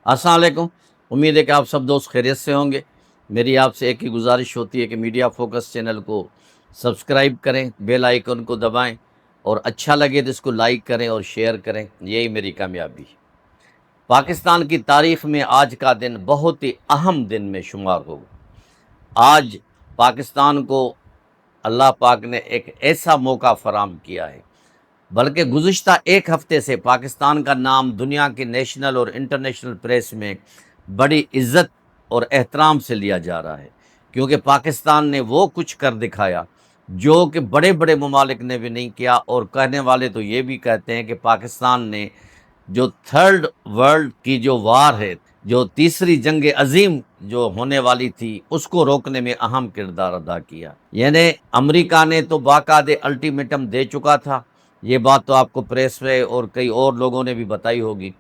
السلام علیکم۔ امید ہے کہ آپ سب دوست خیریت سے ہوں گے۔ میری آپ سے ایک ہی گزارش ہوتی ہے کہ میڈیا فوکس چینل کو سبسکرائب کریں، بیل آئیکن کو دبائیں، اور اچھا لگے تو اس کو لائک کریں اور شیئر کریں، یہی میری کامیابی ہے۔ پاکستان کی تاریخ میں آج کا دن بہت ہی اہم دن میں شمار ہوگا۔ آج پاکستان کو اللہ پاک نے ایک ایسا موقع فراہم کیا ہے، بلکہ گزشتہ ایک ہفتے سے پاکستان کا نام دنیا کی نیشنل اور انٹرنیشنل پریس میں بڑی عزت اور احترام سے لیا جا رہا ہے، کیونکہ پاکستان نے وہ کچھ کر دکھایا جو کہ بڑے بڑے ممالک نے بھی نہیں کیا، اور کہنے والے تو یہ بھی کہتے ہیں کہ پاکستان نے جو تھرڈ ورلڈ کی جو وار ہے، جو تیسری جنگ عظیم جو ہونے والی تھی، اس کو روکنے میں اہم کردار ادا کیا۔ یعنی امریکہ نے تو باقاعدہ الٹیمیٹم دے چکا تھا، یہ بات تو آپ کو پریس میں اور کئی اور لوگوں نے بھی بتائی ہوگی۔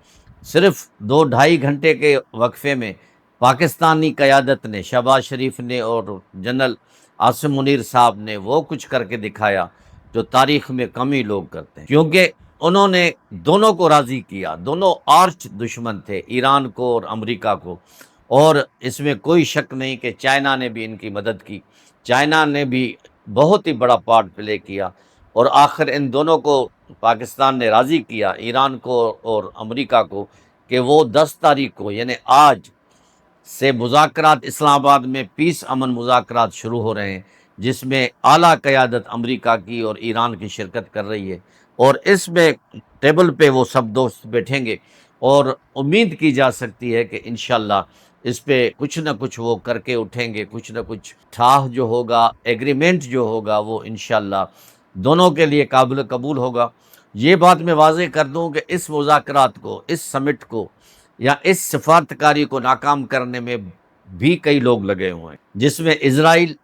صرف 2-2.5 گھنٹے کے وقفے میں پاکستانی قیادت نے، شہباز شریف نے اور جنرل عاصم منیر صاحب نے وہ کچھ کر کے دکھایا جو تاریخ میں کم ہی لوگ کرتے ہیں، کیونکہ انہوں نے دونوں کو راضی کیا۔ دونوں آرچ دشمن تھے، ایران کو اور امریکہ کو، اور اس میں کوئی شک نہیں کہ چائنا نے بھی ان کی مدد کی، چائنا نے بھی بہت ہی بڑا پارٹ پلے کیا، اور آخر ان دونوں کو پاکستان نے راضی کیا، ایران کو اور امریکہ کو، کہ وہ 10 تاریخ کو یعنی آج سے مذاکرات اسلام آباد میں پیس امن مذاکرات شروع ہو رہے ہیں، جس میں اعلیٰ قیادت امریکہ کی اور ایران کی شرکت کر رہی ہے، اور اس میں ٹیبل پہ وہ سب دوست بیٹھیں گے، اور امید کی جا سکتی ہے کہ انشاءاللہ اس پہ کچھ نہ کچھ وہ کر کے اٹھیں گے، کچھ نہ کچھ ٹھاہ جو ہوگا، ایگریمنٹ جو ہوگا، وہ انشاءاللہ دونوں کے لیے قابل قبول ہوگا۔ یہ بات میں واضح کر دوں کہ اس مذاکرات کو، اس سمٹ کو یا اس سفارتکاری کو ناکام کرنے میں بھی کئی لوگ لگے ہوئے ہیں، جس میں اسرائیل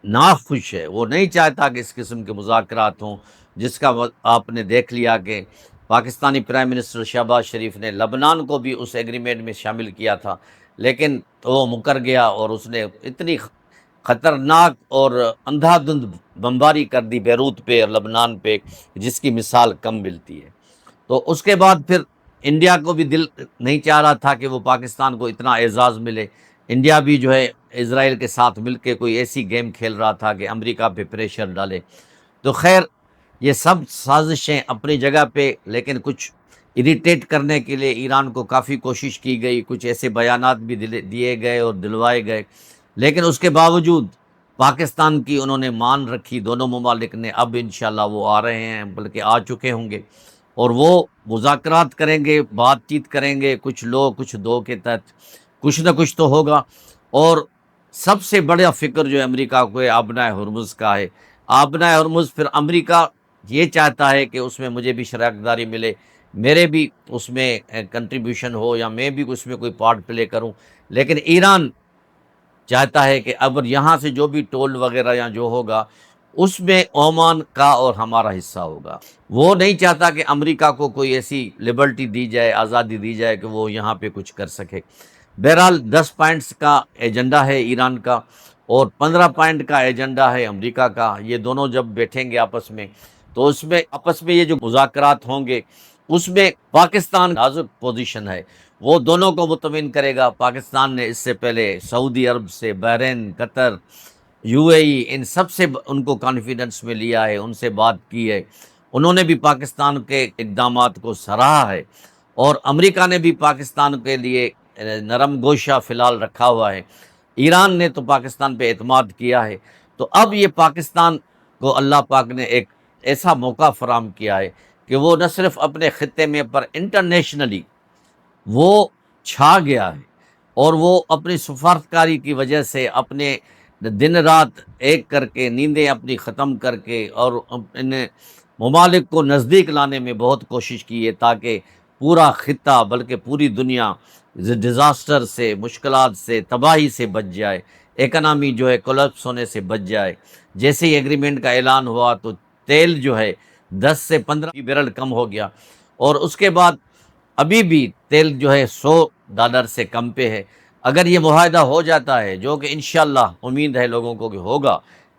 ناخوش ہے، وہ نہیں چاہتا کہ اس قسم کے مذاکرات ہوں، جس کا آپ نے دیکھ لیا کہ پاکستانی پرائم منسٹر شہباز شریف نے لبنان کو بھی اس ایگریمنٹ میں شامل کیا تھا، لیکن وہ مکر گیا، اور اس نے اتنی خطرناک اور اندھا دھند بمباری کر دی بیروت پہ اور لبنان پہ، جس کی مثال کم ملتی ہے۔ تو اس کے بعد پھر انڈیا کو بھی دل نہیں چاہ رہا تھا کہ وہ پاکستان کو اتنا اعزاز ملے، انڈیا بھی جو ہے اسرائیل کے ساتھ مل کے کوئی ایسی گیم کھیل رہا تھا کہ امریکہ پہ پریشر ڈالے۔ تو خیر، یہ سب سازشیں اپنی جگہ پہ، لیکن کچھ اریٹیٹ کرنے کے لیے ایران کو کافی کوشش کی گئی، کچھ ایسے بیانات بھی دیے گئے اور دلوائے گئے، لیکن اس کے باوجود پاکستان کی انہوں نے مان رکھی دونوں ممالک نے۔ اب انشاءاللہ وہ آ رہے ہیں، بلکہ آ چکے ہوں گے، اور وہ مذاکرات کریں گے، بات چیت کریں گے، کچھ لو کچھ دو کے تحت کچھ نہ کچھ تو ہوگا۔ اور سب سے بڑا فکر جو امریکہ کو ہے، آبنائے ہرمز کا ہے۔ آبنائے ہرمز پھر امریکہ یہ چاہتا ہے کہ اس میں مجھے بھی شراکت داری ملے، میرے بھی اس میں کنٹریبیوشن ہو، یا میں بھی اس میں کوئی پارٹ پلے کروں، لیکن ایران چاہتا ہے کہ اگر یہاں سے جو بھی ٹول وغیرہ یا جو ہوگا، اس میں عمان کا اور ہمارا حصہ ہوگا۔ وہ نہیں چاہتا کہ امریکہ کو کوئی ایسی لبرٹی دی جائے، آزادی دی جائے کہ وہ یہاں پہ کچھ کر سکے۔ بہرحال 10 پوائنٹس کا ایجنڈا ہے ایران کا، اور 15 پوائنٹ کا ایجنڈا ہے امریکہ کا۔ یہ دونوں جب بیٹھیں گے آپس میں، تو اس میں آپس میں یہ جو مذاکرات ہوں گے، اس میں پاکستان نازک پوزیشن ہے، وہ دونوں کو مطمئن کرے گا۔ پاکستان نے اس سے پہلے سعودی عرب سے، بحرین، قطر، یو اے ای، ان سب سے ان کو کانفیڈنس میں لیا ہے، ان سے بات کی ہے، انہوں نے بھی پاکستان کے اقدامات کو سراہا ہے، اور امریکہ نے بھی پاکستان کے لیے نرم گوشہ فی الحال رکھا ہوا ہے۔ ایران نے تو پاکستان پہ اعتماد کیا ہے۔ تو اب یہ پاکستان کو اللہ پاک نے ایک ایسا موقع فراہم کیا ہے کہ وہ نہ صرف اپنے خطے میں پر انٹرنیشنلی وہ چھا گیا ہے، اور وہ اپنی سفارتکاری کی وجہ سے اپنے دن رات ایک کر کے، نیندیں اپنی ختم کر کے، اور ان ممالک کو نزدیک لانے میں بہت کوشش کی ہے، تاکہ پورا خطہ بلکہ پوری دنیا ڈیزاسٹر سے، مشکلات سے، تباہی سے بچ جائے، اکنامی جو ہے کولیپس ہونے سے بچ جائے۔ جیسے ہی ایگریمنٹ کا اعلان ہوا تو تیل جو ہے 10 سے 15 بیرل کم ہو گیا، اور اس کے بعد ابھی بھی تیل جو ہے $100 سے کم پہ ہے۔ اگر یہ معاہدہ ہو جاتا ہے، جو کہ انشاءاللہ امید ہے لوگوں کو کہ ہوگا،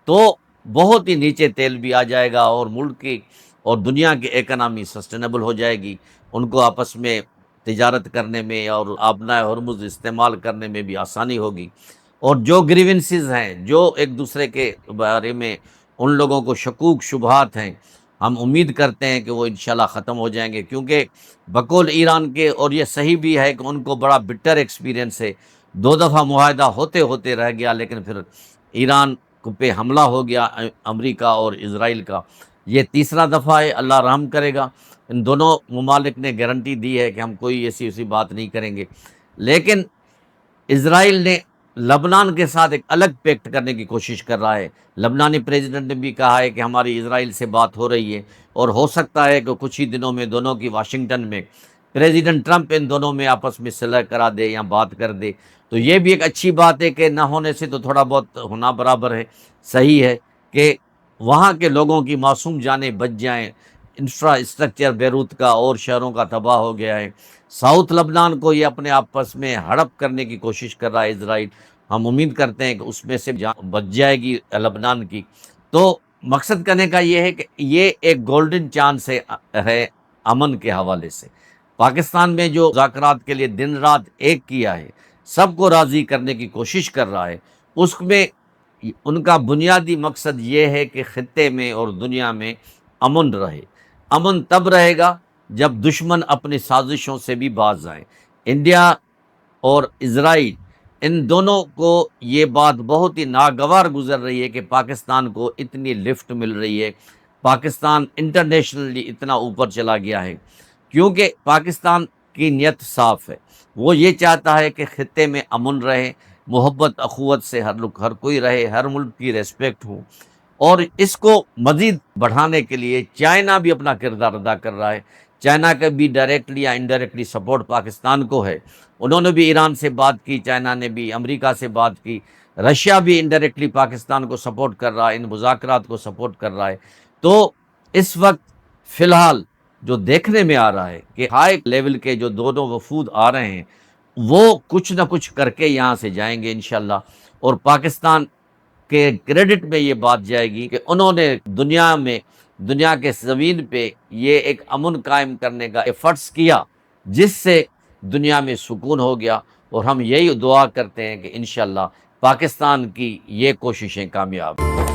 تو بہت ہی نیچے تیل بھی آ جائے گا، اور ملک کی اور دنیا کی اکنامی سسٹینیبل ہو جائے گی۔ ان کو آپس میں تجارت کرنے میں اور آبنائے ہرمز استعمال کرنے میں بھی آسانی ہوگی، اور جو گریونسز ہیں، جو ایک دوسرے کے بارے میں ان لوگوں کو شکوک شبہات ہیں، ہم امید کرتے ہیں کہ وہ انشاءاللہ ختم ہو جائیں گے، کیونکہ بقول ایران کے، اور یہ صحیح بھی ہے کہ ان کو بڑا بٹر ایکسپیرینس ہے، 2 دفعہ معاہدہ ہوتے ہوتے رہ گیا، لیکن پھر ایران پہ حملہ ہو گیا امریکہ اور اسرائیل کا، یہ تیسرا دفعہ ہے، اللہ رحم کرے گا۔ ان دونوں ممالک نے گارنٹی دی ہے کہ ہم کوئی ایسی بات نہیں کریں گے، لیکن اسرائیل نے لبنان کے ساتھ ایک الگ پیکٹ کرنے کی کوشش کر رہا ہے۔ لبنانی پریزیڈنٹ نے بھی کہا ہے کہ ہماری اسرائیل سے بات ہو رہی ہے، اور ہو سکتا ہے کہ کچھ ہی دنوں میں دونوں کی واشنگٹن میں پریزیڈنٹ ٹرمپ ان دونوں میں آپس میں صلح کرا دے یا بات کر دے، تو یہ بھی ایک اچھی بات ہے کہ نہ ہونے سے تو تھوڑا بہت ہونا برابر ہے، صحیح ہے کہ وہاں کے لوگوں کی معصوم جانیں بچ جائیں۔ انفراسٹرکچر بیروت کا اور شہروں کا تباہ ہو گیا ہے، ساؤتھ لبنان کو یہ اپنے آپس میں ہڑپ کرنے کی کوشش کر رہا ہے اسرائیل، ہم امید کرتے ہیں کہ اس میں سے جان بچ جائے گی لبنان کی۔ تو مقصد کرنے کا یہ ہے کہ یہ ایک گولڈن چانس ہے امن کے حوالے سے۔ پاکستان میں جو مذاکرات کے لیے دن رات ایک کیا ہے، سب کو راضی کرنے کی کوشش کر رہا ہے، اس میں ان کا بنیادی مقصد یہ ہے کہ خطے میں اور دنیا میں امن رہے۔ امن تب رہے گا جب دشمن اپنی سازشوں سے بھی باز آئیں۔ انڈیا اور اسرائیل، ان دونوں کو یہ بات بہت ہی ناگوار گزر رہی ہے کہ پاکستان کو اتنی لفٹ مل رہی ہے، پاکستان انٹرنیشنلی اتنا اوپر چلا گیا ہے، کیونکہ پاکستان کی نیت صاف ہے، وہ یہ چاہتا ہے کہ خطے میں امن رہے، محبت اخوت سے ہر کوئی رہے، ہر ملک کی ریسپیکٹ ہو، اور اس کو مزید بڑھانے کے لیے چائنا بھی اپنا کردار ادا کر رہا ہے۔ چائنا کا بھی ڈائریکٹلی یا انڈائریکٹلی سپورٹ پاکستان کو ہے، انہوں نے بھی ایران سے بات کی، چائنا نے بھی امریکہ سے بات کی، رشیا بھی انڈائریکٹلی پاکستان کو سپورٹ کر رہا ہے، ان مذاکرات کو سپورٹ کر رہا ہے۔ تو اس وقت فی الحال جو دیکھنے میں آ رہا ہے کہ ہائی لیول کے جو دونوں وفود آ رہے ہیں، وہ کچھ نہ کچھ کر کے یہاں سے جائیں گے انشاءاللہ، اور پاکستان کے کریڈٹ میں یہ بات جائے گی کہ انہوں نے دنیا کے زمین پہ یہ ایک امن قائم کرنے کا ایفرٹس کیا، جس سے دنیا میں سکون ہو گیا، اور ہم یہی دعا کرتے ہیں کہ انشاءاللہ پاکستان کی یہ کوششیں کامیاب ہوں۔